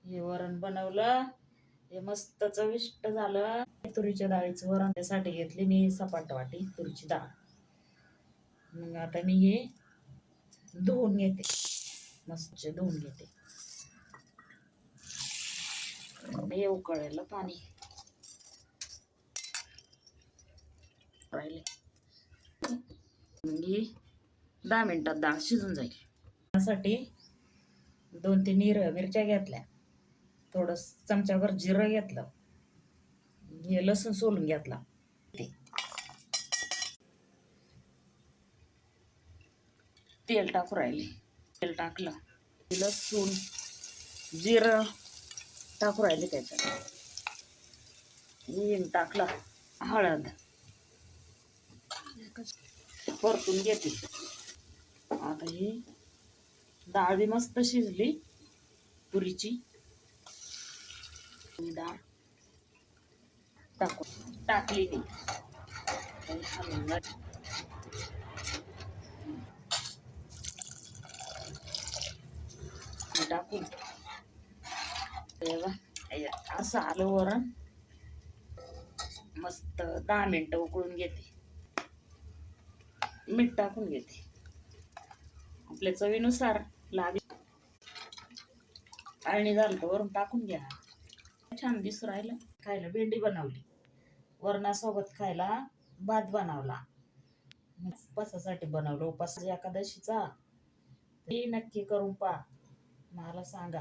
हे वरण बनवलं. हे मस्त चविष्ट झालं. तुरीच्या डाळीचं वरण त्यासाठी घेतली मी सपाट वाटी तुरीची डाळ. मग आता मी हे धुवून घेते, मस्त धुवून घेते. हे उकळलेलं पाणी राहिले. मग 10 मिनिटात डाळ शिजून जाईल. त्यासाठी 2-3 मिरच्या घेतल्या, थोडं चमच्याभर जिरं घेतलं, हे लसूण सोलून घेतला. तेल टाकू राहिले. तेल टाकलं, लसूण जिरं टाकू राहिले. त्याच्यात हिंग टाकला, हळद परतून घेते. आता ही डाळ बी मस्त शिजली तुरीची. डाळ टाकली ती टाकून असं आलं वरण. मस्त 10 मिनिटं उकळून घेते. मीठ टाकून घेते आपल्या चवीनुसार. लागेल आळणी झालं तर वरून टाकून घ्या. छान दिसू राहिलं. खायला भेंडी बनवली, वरणासोबत खायला भात बनवला. उपासासाठी बनवलं, उपास एकादशीचा. नक्की करून पहा, मला सांगा.